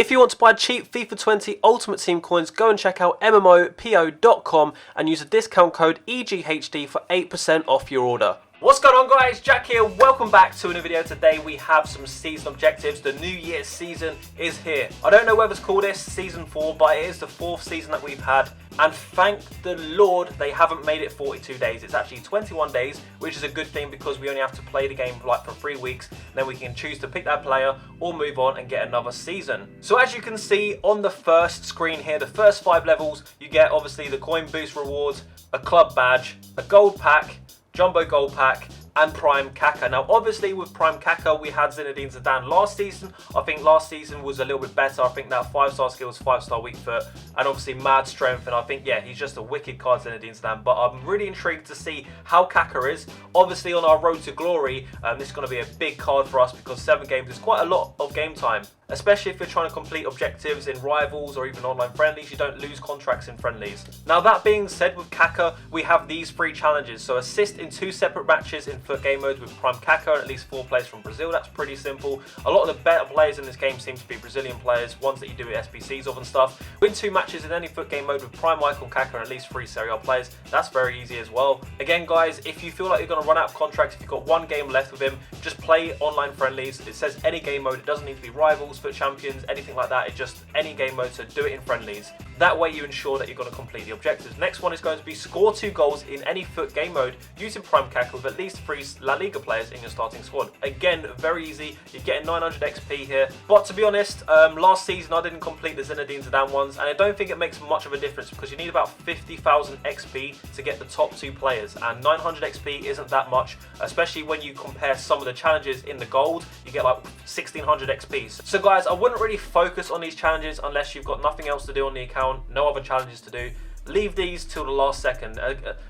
If you want to buy cheap FIFA 20 Ultimate Team coins, go and check out MMOPO.com and use the discount code EGHD for 8% off your order. What's going on, guys? Jack here. Welcome back to a new video. Today we have some season objectives. The New Year's season is here. I don't know whether it's called this season 4, but it is the 4th season that we've had. And thank the Lord they haven't made it 42 days. It's actually 21 days, which is a good thing because we only have to play the game like for 3 weeks. Then we can choose to pick that player or move on and get another season. So as you can see on the first screen here, the first 5 levels, you get obviously the coin boost rewards, a club badge, a gold pack, Jumbo Gold Pack, and Prime Kaka. Now obviously with Prime Kaka we had Zinedine Zidane last season. I think last season was a little bit better. I think that 5-star skills, 5-star weak foot, and obviously mad strength, and I think yeah, he's just a wicked card, Zinedine Zidane. But I'm really intrigued to see how Kaka is. Obviously on our road to glory, this is going to be a big card for us because 7 games is quite a lot of game time. Especially if you're trying to complete objectives in rivals or even online friendlies, you don't lose contracts in friendlies. Now that being said, with Kaka, we have these 3 challenges. So assist in 2 separate matches in FUT game mode with Prime Kaka and at least 4 players from Brazil. That's pretty simple. A lot of the better players in this game seem to be Brazilian players, ones that you do SBCs of and stuff. Win 2 matches in any FUT game mode with Prime Icon Kaka and at least 3 Serie A players. That's very easy as well. Again guys, if you feel like you're going to run out of contracts, if you've got 1 game left with him, just play online friendlies. It says any game mode. It doesn't need to be rivals, FUT champions, anything like that. It's just any game mode, so do it in friendlies. That way you ensure that you're going to complete the objectives. Next one is going to be score 2 goals in any FUT game mode using Prime Kaka with at least 3 La Liga players in your starting squad. Again, very easy. You're getting 900 XP here. But to be honest, last season I didn't complete the Zinedine Zidane ones, and I don't think it makes much of a difference because you need about 50,000 XP to get the top 2 players, and 900 XP isn't that much, especially when you compare some of the challenges in the gold. You get like 1600 XP. So guys, I wouldn't really focus on these challenges unless you've got nothing else to do on the account, no other challenges to do. Leave these till the last second.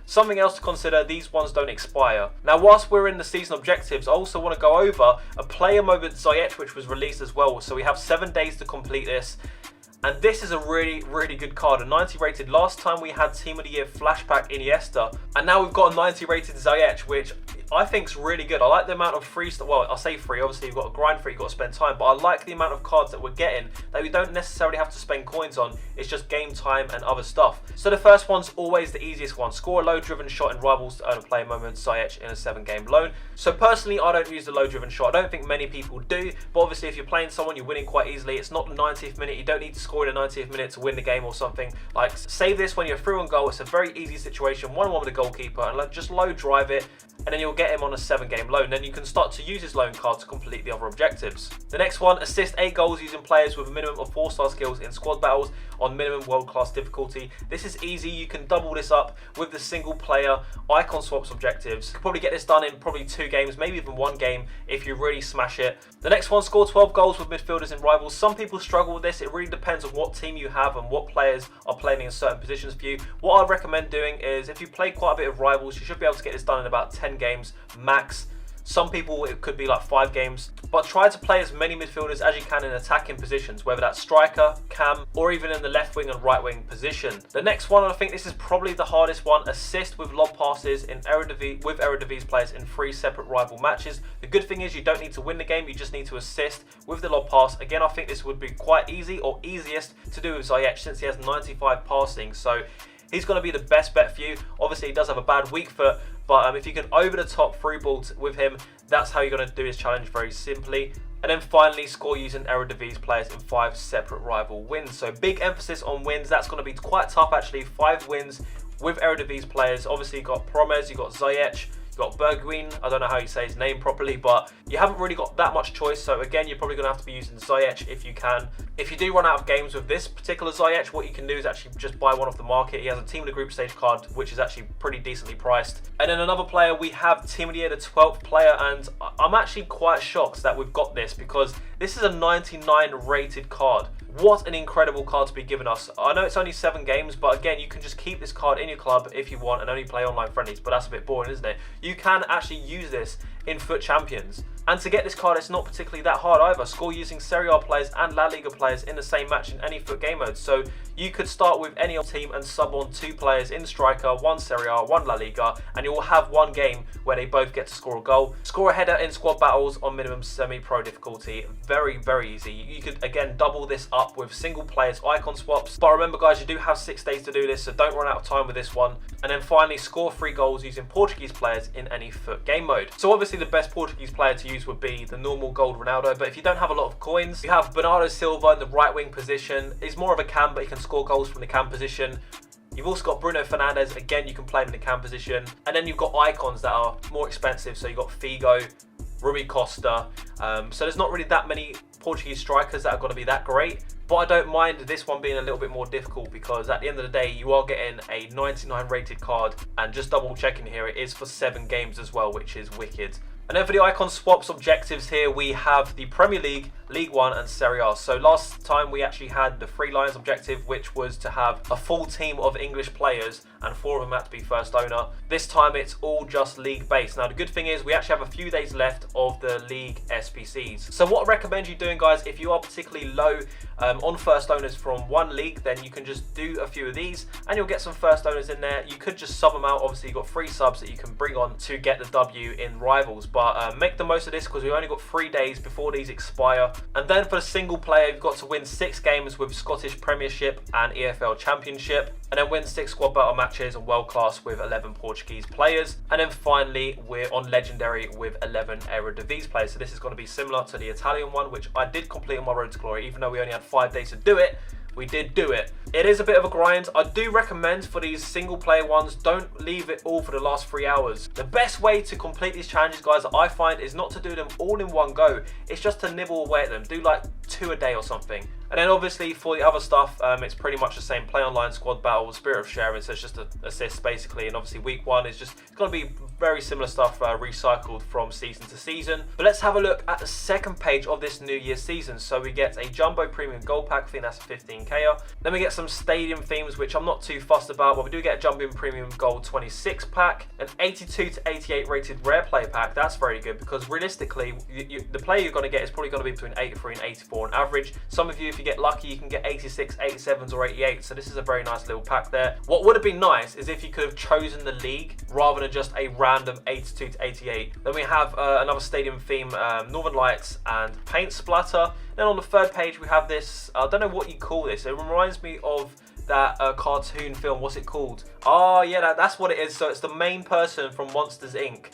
Something else to consider, these ones don't expire. Now whilst we're in the season objectives, I also want to go over a player mode with Ziyech, which was released as well. So we have 7 days to complete this. And this is a really good card, a 90 rated. Last time we had Team of the Year Flashback Iniesta, and now we've got a 90 rated Ziyech, which I think is really good. I like the amount of free stuff. Well, I'll say free, obviously you've got to grind for it, you've got to spend time, but I like the amount of cards that we're getting that we don't necessarily have to spend coins on. It's just game time and other stuff. So the first one's always the easiest one. Score a low driven shot in rivals to earn a player moment, Ziyech in a 7-game loan. So personally, I don't use the low driven shot. I don't think many people do, but obviously if you're playing someone, you're winning quite easily. It's not the 90th minute. You don't need to score in the 90th minute to win the game or something. Like, save this when you're through on goal. It's a very easy situation, 1-on-1 with the goalkeeper, and just low drive it, and then you'll get him on a 7-game loan. Then you can start to use his loan card to complete the other objectives. The next one, assist 8 goals using players with a minimum of 4-star skills in squad battles on minimum world-class difficulty. This is easy. You can double this up with the single player icon swaps objectives. You can probably get this done in probably 2 games, maybe even 1 game if you really smash it. The next one, score 12 goals with midfielders in rivals. Some people struggle with this. It really depends on what team you have and what players are playing in certain positions for you. What I recommend doing is, if you play quite a bit of rivals, you should be able to get this done in about 10 games max. Some people it could be like 5 games, but try to play as many midfielders as you can in attacking positions, whether that's striker, cam, or even in the left wing and right wing position. The next one, I think this is probably the hardest one, assist with lob passes in with Eredivisie players in 3 separate rival matches. The good thing is you don't need to win the game, you just need to assist with the lob pass. Again, I think this would be quite easy, or easiest to do with Ziyech since he has 95 passing. So he's going to be the best bet for you. Obviously, he does have a bad weak foot, but if you can over the top free ball with him, that's how you're going to do his challenge very simply. And then finally, score using Eredivisie players in 5 separate rival wins. So big emphasis on wins. That's going to be quite tough actually. 5 wins with Eredivisie players. Obviously, you've got Promes, you've got Ziyech, you've got Bergwijn. I don't know how you say his name properly, but you haven't really got that much choice. So again, you're probably going to have to be using Ziyech if you can. If you do run out of games with this particular Ziyech, what you can do is actually just buy one off the market. He has a Team of the Group stage card, which is actually pretty decently priced. And then another player, we have Team of the Year, the 12th player, and I'm actually quite shocked that we've got this because this is a 99 rated card. What an incredible card to be given us. I know it's only 7 games, but again, you can just keep this card in your club if you want and only play online friendlies, but that's a bit boring, isn't it? You can actually use this in FUT Champions. And to get this card, it's not particularly that hard either. Score using Serie A players and La Liga players in the same match in any FUT game mode. So you could start with any team and sub on 2 players in striker, 1 Serie A, 1 La Liga, and you will have one game where they both get to score a goal. Score a header in squad battles on minimum semi-pro difficulty. Very, very easy. You could, again, double this up with single players icon swaps. But remember, guys, you do have 6 days to do this, so don't run out of time with this one. And then finally, score 3 goals using Portuguese players in any FUT game mode. So obviously the best Portuguese player to use would be the normal gold Ronaldo, but if you don't have a lot of coins, you have Bernardo Silva in the right wing position. He's more of a cam, but he can score goals from the cam position. You've also got Bruno Fernandes, again, you can play him in the cam position. And then you've got icons that are more expensive, so you've got Figo, Rui Costa. So there's not really that many Portuguese strikers that are going to be that great. But I don't mind this one being a little bit more difficult, because at the end of the day, you are getting a 99 rated card. And just double checking here, it is for 7 games as well, which is wicked. And then for the icon swaps objectives here, we have the Premier League, League One and Serie A. So last time we actually had the 3 Lions objective, which was to have a full team of English players and 4 of them had to be first owner. This time it's all just league based. Now the good thing is we actually have a few days left of the league SPCs. So what I recommend you doing, guys, if you are particularly low on first owners from one league, then you can just do a few of these and you'll get some first owners in there. You could just sub them out. Obviously you've got 3 subs that you can bring on to get the W in Rivals, but make the most of this because we've only got 3 days before these expire. And then for the single player, you've got to win 6 games with Scottish Premiership and EFL Championship, and then win 6 squad battle matches on World Class with 11 Portuguese players. And then finally, we're on Legendary with 11 Eredivisie players. So this is going to be similar to the Italian one, which I did complete on my Road to Glory, even though we only had 5 days to do it. We did do it. It is a bit of a grind. I do recommend for these single player ones, don't leave it all for the last 3 hours. The best way to complete these challenges, guys, I find is not to do them all in one go. It's just to nibble away at them. Do like 2 a day or something. And then obviously for the other stuff, it's pretty much the same. Play online, squad battle, spirit of sharing. So it's just an assist basically. And obviously week 1 is just, it's going to be very similar stuff recycled from season to season. But let's have a look at the second page of this New Year's season. So we get a Jumbo Premium Gold Pack. I think that's a 15k. Then we get some stadium themes, which I'm not too fussed about, but we do get a Jumbo Premium Gold 26 pack, an 82 to 88 rated rare play pack. That's very good because realistically, the player you're going to get is probably going to be between 83 and 84 on average. Some of you, if you get lucky, you can get 86, 87s or 88. So this is a very nice little pack there. What would have been nice is if you could have chosen the league rather than just a random 82 to 88. Then we have another stadium theme, Northern Lights and paint splatter. Then on the third page we have this, I don't know what you call this. It reminds me of that cartoon film. What's it called? Oh yeah, that's what it is. So it's the main person from Monsters Inc.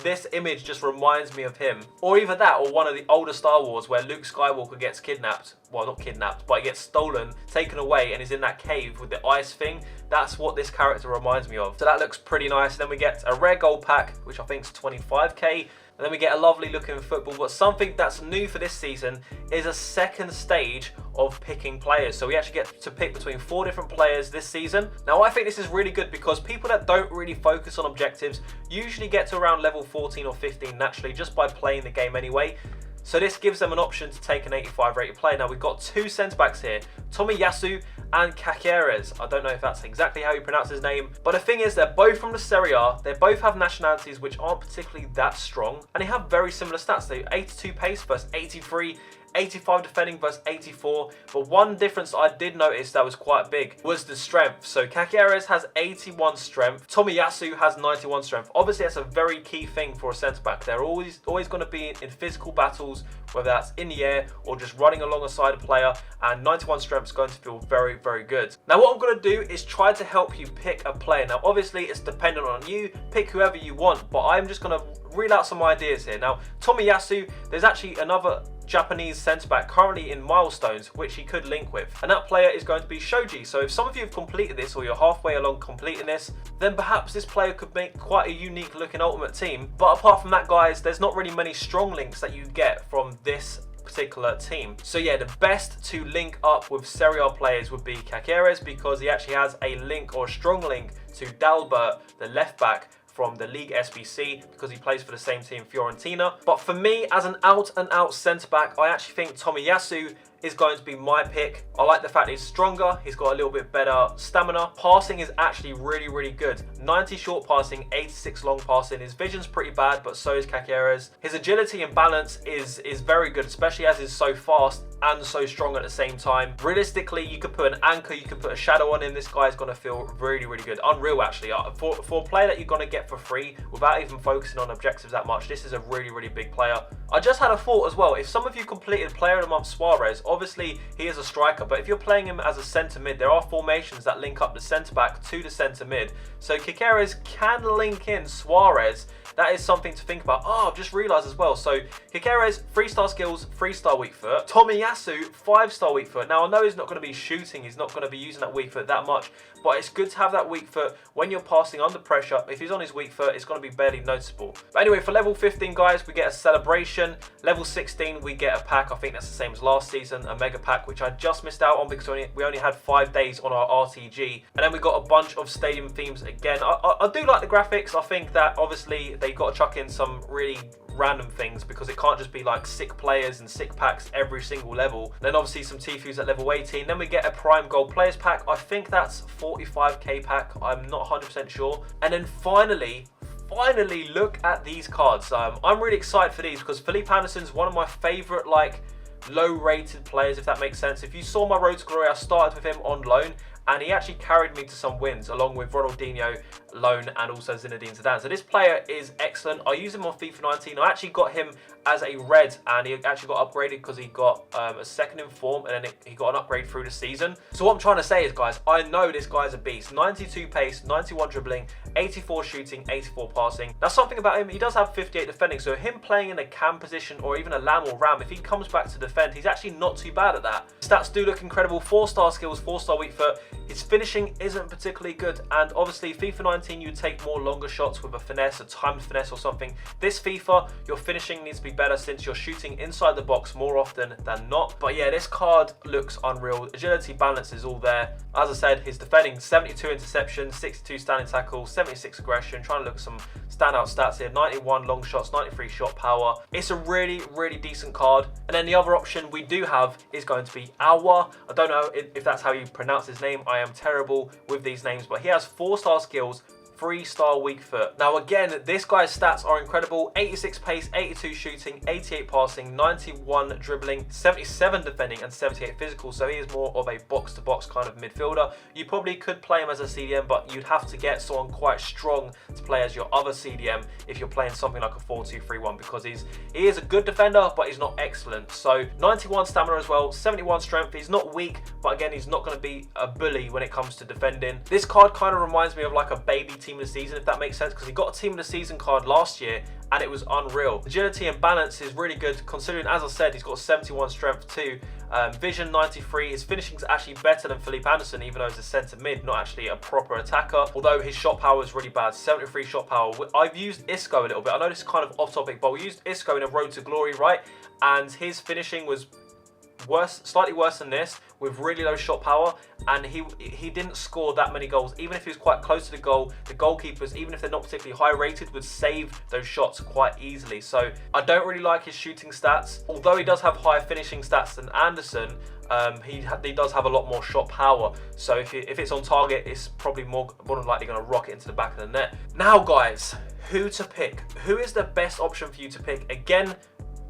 This image just reminds me of him. Or either that or one of the older Star Wars where Luke Skywalker gets kidnapped. Well, not kidnapped, but he gets stolen, taken away, and is in that cave with the ice thing. That's what this character reminds me of. So that looks pretty nice. And then we get a rare gold pack, which I think is 25k. And then we get a lovely looking football. But something that's new for this season is a second stage of picking players. So we actually get to pick between 4 different players this season. Now I think this is really good because people that don't really focus on objectives usually get to around level 14 or 15 naturally just by playing the game anyway. So this gives them an option to take an 85 rated player. Now we've got 2 centre backs here, Tomiyasu and Caceres. I don't know if that's exactly how you pronounce his name, but the thing is they're both from the Serie A. They both have nationalities which aren't particularly that strong, and they have very similar stats. They 82 pace versus 83, 85 defending versus 84, but one difference I did notice that was quite big was the strength. So Caceres has 81 strength, Tomiyasu has 91 strength. Obviously that's a very key thing for a centre back. They're always going to be in physical battles, whether that's in the air or just running alongside a player, and 91 strength is going to feel very, very good. Now what I'm going to do is try to help you pick a player. Now obviously it's dependent on you, pick whoever you want, but I'm just going to read out some ideas here. Now Tomiyasu, there's actually another Japanese centre-back currently in Milestones which he could link with, and that player is going to be Shoji. So if some of you have completed this or you're halfway along completing this, then perhaps this player could make quite a unique looking ultimate team. But apart from that, guys, there's not really many strong links that you get from this particular team. So yeah, the best to link up with Serie A players would be Caceres because he actually has a link or a strong link to Dalbert, the left back from the League SBC, because he plays for the same team, Fiorentina. But for me, as an out-and-out centre-back, I actually think Tomiyasu is going to be my pick. I like the fact he's stronger, he's got a little bit better stamina. Passing is actually really, really good. 90 short passing, 86 long passing. His vision's pretty bad, but so is Caceres. His agility and balance is very good, especially as he's so fast and so strong at the same time. Realistically, you could put an anchor, you could put a shadow on him. This guy's going to feel really, really good. Unreal, actually. For a player that you're going to get for free without even focusing on objectives that much, this is a really, really big player. I just had a thought as well. If some of you completed Player of the Month Suarez, obviously he is a striker, but if you're playing him as a centre mid, there are formations that link up the centre back to the centre mid. So Caceres can link in Suarez. That is something to think about. Oh, I've just realised as well. So Caceres, 3-star skills, 3-star weak foot. Tomiyasu, 5-star weak foot. Now I know he's not going to be shooting, he's not going to be using that weak foot that much, but it's good to have that weak foot when you're passing under pressure. If he's on his weak foot, it's going to be barely noticeable. But anyway, for level 15, guys, we get a celebration. Level 16, we get a pack. I think that's the same as last season, a mega pack, which I just missed out on because we only had 5 days on our RTG. And then we got a bunch of stadium themes again. I do like the graphics. I think that obviously they got to chuck in some really random things because it can't just be like sick players and sick packs every single level. Then obviously some Tifus at level 18. Then we get a prime gold players pack. I think that's 45k pack. I'm not 100% sure. And then finally, look at these cards. I'm really excited for these because Felipe Anderson's one of my favorite like low rated players, if that makes sense. If you saw my road to glory, I started with him on loan and he actually carried me to some wins along with Ronaldinho, loan, and also Zinedine Zidane. So this player is excellent. I use him on FIFA 19. I actually got him as a red and he actually got upgraded because he got a second in form and then he got an upgrade through the season. So what I'm trying to say is, guys, I know this guy's a beast. 92 pace, 91 dribbling, 84 shooting, 84 passing. Now something about him, he does have 58 defending, so him playing in a cam position or even a lam or ram, if he comes back to defend, he's actually not too bad at that. Stats do look incredible. 4-star skills, 4-star weak foot. His finishing isn't particularly good, and obviously FIFA 19 you take more longer shots with a finesse, a timed finesse or something. This FIFA, your finishing needs to be better since you're shooting inside the box more often than not. But yeah, this card looks unreal. Agility, balance is all there. As I said, his defending, 72 interception, 62 standing tackle, 76 aggression. Trying to look at some standout stats here. 91 long shots, 93 shot power. It's a really, really decent card. And then the other option we do have is going to be Aouar. I don't know if that's how you pronounce his name. I am terrible with these names, but he has 4-star skills, 3-star weak foot. Now again, this guy's stats are incredible. 86 pace, 82 shooting, 88 passing, 91 dribbling, 77 defending and 78 physical. So he is more of a box-to-box kind of midfielder. You probably could play him as a CDM, but you'd have to get someone quite strong to play as your other CDM if you're playing something like a 4-2-3-1, because he is a good defender, but he's not excellent. So 91 stamina as well, 71 strength. He's not weak, but again, he's not going to be a bully when it comes to defending. This card kind of reminds me of like a baby team of the season, if that makes sense, because he got a team of the season card last year and it was unreal. Agility and balance is really good considering, as I said, he's got 71 strength too. Vision 93. His finishing is actually better than Felipe Anderson, even though he's a centre mid, not actually a proper attacker. Although his shot power is really bad, 73 shot power. I've used Isco a little bit. I know this is kind of off topic, but we used Isco in a road to glory, right? And his finishing was worse, slightly worse than this, with really low shot power, and he didn't score that many goals. Even if he was quite close to the goal, the goalkeepers, even if they're not particularly high rated, would save those shots quite easily. So I don't really like his shooting stats. Although he does have higher finishing stats than Anderson, he does have a lot more shot power. So if it's on target, it's probably more than likely going to rocket into the back of the net. Now guys, who to pick? Who is the best option for you to pick? Again,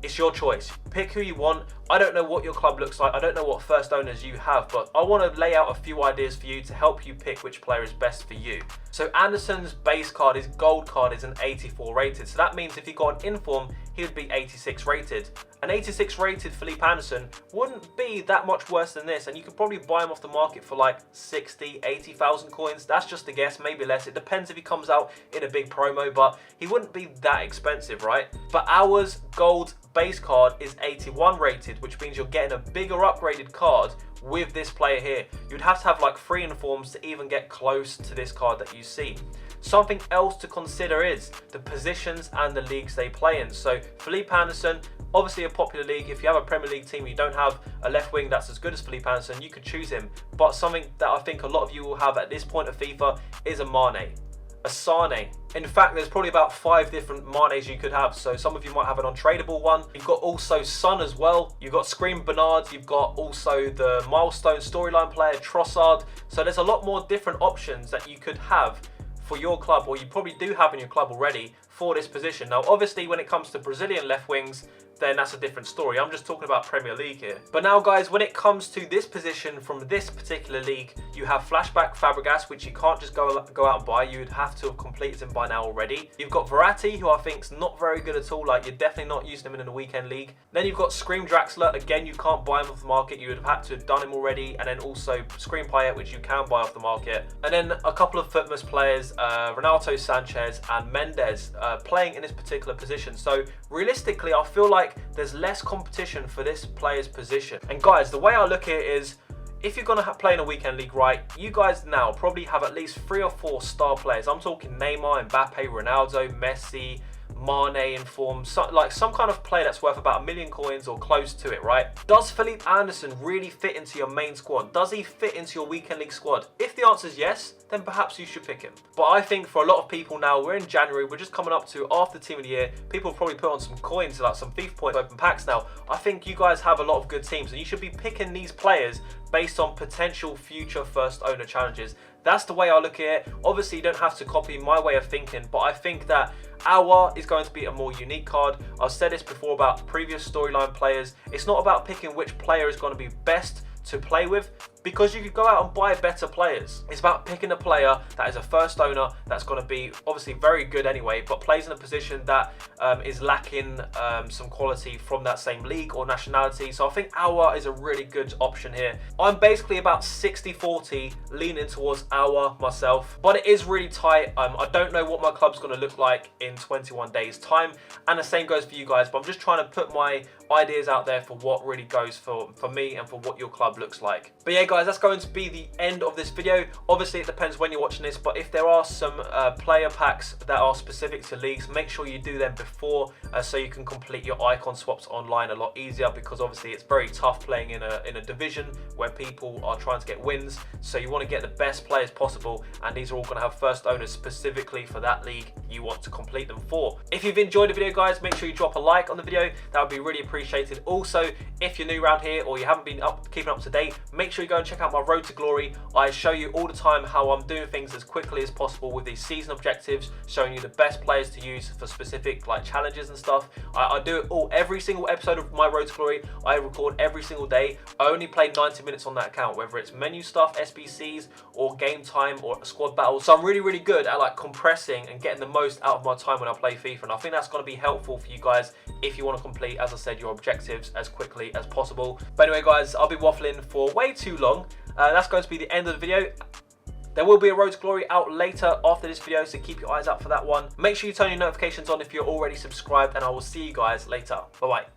it's your choice. Pick who you want. I don't know what your club looks like. I don't know what first owners you have, but I want to lay out a few ideas for you to help you pick which player is best for you. So Anderson's base card, his gold card, is an 84 rated. So that means if he got an inform, he would be 86 rated. An 86 rated Felipe Anderson wouldn't be that much worse than this, and you could probably buy him off the market for like 60, 80,000 coins. That's just a guess, maybe less. It depends if he comes out in a big promo, but he wouldn't be that expensive, right? But Aouar's gold base card is 81 rated, which means you're getting a bigger upgraded card with this player here. You'd have to have like 3 informs to even get close to this card that you see. Something else to consider is the positions and the leagues they play in. So Felipe Anderson, obviously a popular league. If you have a Premier League team, you don't have a left wing that's as good as Felipe Anderson, you could choose him. But something that I think a lot of you will have at this point of FIFA is a Mane. a Sane. In fact, there's probably about 5 different Manes you could have. So some of you might have an untradeable one. You've got also Son as well. You've got Scream Bernard. You've got also the milestone storyline player Trossard. So there's a lot more different options that you could have for your club, or you probably do have in your club already for this position. Now, obviously, when it comes to Brazilian left wings, then that's a different story. I'm just talking about Premier League here. But now, guys, when it comes to this position from this particular league, you have Flashback Fabregas, which you can't just go out and buy. You would have to have completed him by now already. You've got Verratti, who I think is not very good at all. Like, you're definitely not using him in a weekend league. Then you've got Scream Draxler. Again, you can't buy him off the market. You would have had to have done him already. And then also Scream Payet, which you can buy off the market. And then a couple of Footmas players, Renato Sanchez and Mendes, playing in this particular position. So realistically, I feel like there's less competition for this player's position. And guys, the way I look at it is, if you're going to play in a weekend league, right, you guys now probably have at least 3 or 4 star players. I'm talking Neymar, Mbappe, Ronaldo, Messi, Mane in form, like some kind of player that's worth about 1 million coins or close to it, right? Does Felipe Anderson really fit into your main squad? Does he fit into your weekend league squad? If the answer is yes, then perhaps you should pick him. But I think for a lot of people now, we're in January, we're just coming up to after Team of the Year, people have probably put on some coins, like some FIFA points, open packs now. I think you guys have a lot of good teams, and you should be picking these players based on potential future first owner challenges. That's the way I look at it. Obviously, you don't have to copy my way of thinking, but I think that Aouar is going to be a more unique card. I've said this before about previous storyline players. It's not about picking which player is going to be best to play with, because you could go out and buy better players. It's about picking a player that is a first owner that's going to be obviously very good anyway, but plays in a position that is lacking some quality from that same league or nationality. So I think Aouar is a really good option here. I'm basically about 60-40 leaning towards Aouar myself, but it is really tight. I don't know what my club's going to look like in 21 days time, and the same goes for you guys, but I'm just trying to put my ideas out there for what really goes for me and for what your club looks like. But yeah, guys, that's going to be the end of this video. Obviously, it depends when you're watching this, but if there are some player packs that are specific to leagues, make sure you do them before so you can complete your icon swaps online a lot easier, because obviously it's very tough playing in a division where people are trying to get wins. So you want to get the best players possible, and these are all going to have first owners specifically for that league you want to complete them for. If you've enjoyed the video, guys, make sure you drop a like on the video. That would be really appreciated. Also, if you're new around here or you haven't been keeping up to date, make sure you go and check out my Road to Glory. I show you all the time how I'm doing things as quickly as possible with these season objectives, showing you the best players to use for specific like challenges and stuff. I do it all, every single episode of my Road to Glory. I record every single day. I only play 90 minutes on that account, whether it's menu stuff, SBCs, or game time, or squad battles. So I'm really, really good at like compressing and getting the most out of my time when I play FIFA, and I think that's going to be helpful for you guys if you want to complete, as I said, your objectives as quickly as possible. But anyway, guys, I'll be waffling for way too long. That's going to be the end of the video. There will be a Road to Glory out later after this video, so keep your eyes out for that one. Make sure you turn your notifications on if you're already subscribed, and I will see you guys later. Bye-bye.